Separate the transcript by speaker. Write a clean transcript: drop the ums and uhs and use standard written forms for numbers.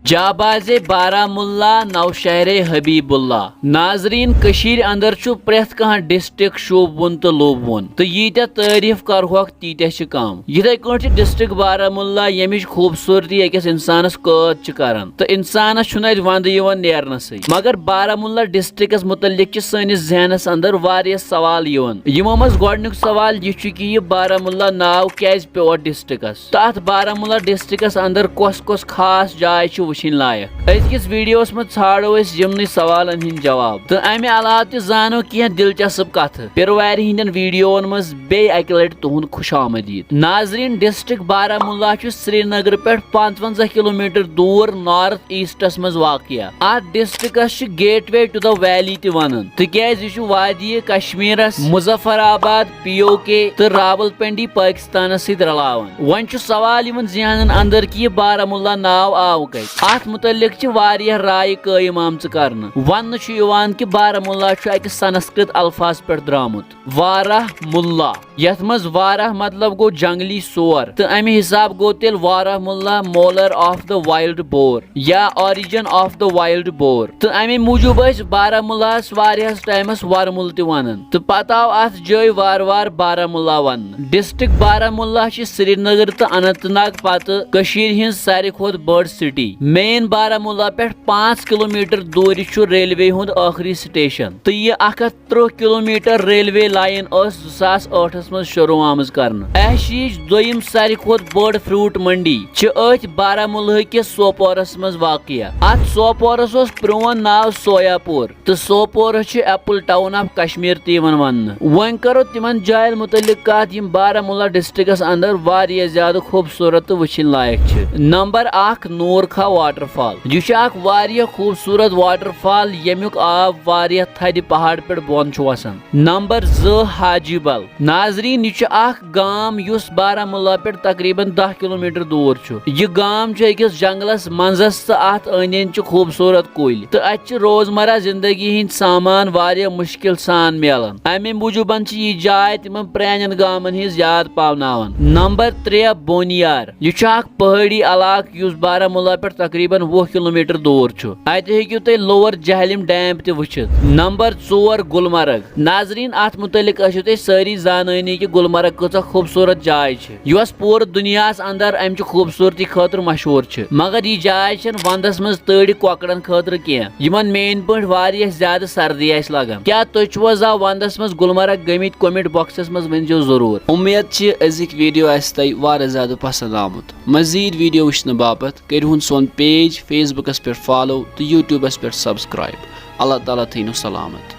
Speaker 1: जाबाज़े बारामुल्ला नौशहरे हबीबुल्ला। नाजरीन कशीर अंदर छु प्रेथ कहां डिस्ट्रिक्ट शोभुन तो लोभुन तो यीत्या तारीफ करहोक तीत्या छ कम। यिथै कौन डिस्ट्रिक्ट बारामुल्ला यमिच खूबसूरती अकिस इंसानस कैद छ करन तो इंसानस छुन अत वंद यिवन नेरनसै। मगर बारामुल्ला डिस्ट्रिक्टस मुतल्लिक छ सनिस ज़हनस अंदर वारिया सवाल यिवन। यिमो मज गोडनुक सवाल यह छ कि यह बारामुल्ला नाव क्याज पेव डिस्ट्रिक्टस तो अत बारामुल्ला डिस्ट्रिक्टस अंदर कस कस खास जाय छ वुचिन लायक। अजकिस वीडियोस में छाड़ो यमन सवालन हिंद जवाब तो अमे अलाव त जानो कह दिलचस्प कथ पेर वार हिंदन वीडियोन मज बे अक लट तुहद खुशामदीद। नाजरीन डिस्ट्रिक्ट बारामुल्ला श्रीनगर पे 55 किलोमीटर दूर नॉर्थ ईस्टस मज वाक़िया। अत डिस्ट्रिक्टस गेटवे टू द वैली त वनान तिक्याज यह वादी कश्मीरस मुजफ्फराबाद POK तो रावलपिंडी पाकिस्तान सत रलावन। वन सवाल यमन ज़हनन अंदर कि यह बारामुल्ला नाव आव कत। अत मुतल्लिक वारिया राय कायम आमच करन। वन कि बारामुल्ला अक संस्कृत अल्फाज पे द्रामुत वाराह मुल्ला यथ मज वाराह मतलब गो जंगली सोर तो अमे हिसाब गो तेल वाराह मुल्ला मोलर ऑफ द वाइल्ड बोर या origin of the wild boar तो अमे मूजूब बारामुल्ला वारियास टाइमस वरमुल त वनान तो पत आव अत जय वार वार बारामुल्ला वन। डिस्ट्रिक्ट बारामुल्ला श्रीनगर तो अनंतनाग पत कशीर हिंद सारी खोत बड़ सिटी। मेन बारामुल्ला पे 5 किलोमीटर दूर रेलवे हुंद आखिरी स्टेशन तो यह 31 किलोमीटर रेलवे लाइन 2008 मज शुरू आमज करन। 𝗙cie दोयम सारी खोत बड़ फ्रूट मंडी अथ बारामुल्ला के सोपोरस मज वाक़िया। अत सोपोरस प्रोन नाव सोयापुर तो Sopore apple town of Kashmir तीवन वन। वन करो तिमन जायन मुतल्लिक कत यम बारामुल्ला डिस्ट्रिक्टस अंदर वारिया ज्यादा खूबसूरत तो वुचिन लायक छ। नंबर 1 नूरखा वाटरफॉल यह वारिया खूबसूरत वाटरफॉल यमुक आब वारिया थद पहाड़ पे बोन वसान। Number 2 𝗙cie𝗹𝗹𝐺। नाजरीन यह गाम युस बारामुल्ला पे तकरीबन 10 किलोमीटर दूर छ। यह गाम अकिस जंगलस मंजस तो अत अन खूबसूरत कुल तो अत रोजमर्रा जिंदगी हिंद सामान वारिया मुश्किल सान मिलान। अमे मूजूबन यह जाय तिम प्रान गामन हिंज याद पावनावन। नंबर 3 बोनियार यह पहाड़ी इलाक युस बारामुल्ला पे तकरीबन 20 किलोमीटर दूर छ। अत हेकु तुम लोअर जहलिम डैम त वुचित। नंबर 4 गुलमर्ग। नाजरीन अत मुतल्लिक आसो तुम सारी जानानी कि गुलमर्ग कचा खूबसूरत जाय छ यस पूरे दुनियास अंदर अमच खूबसूरती खतर मशहूर छ। मगर यह जाय वंदस मज तड़ी कोकड़न खतर कह यमन मेन पे वारिया ज्यादा सर्दी आस लगन। क्या तुझा वंदस मज गुलमर्ग गमित कमेंट बॉक्सस मज वनो जरूर। उम्मीद अजिक वीडियो आस तुम वारिया ज्यादा पसंद आमुत। मजीद वीडियो वुचन बापत करिहुन सोन पेज फेसबुकस पे फॉलो तो यूट्यूबस पे सब्सक्राइब। अल्लाह ताला थीनु सलामत।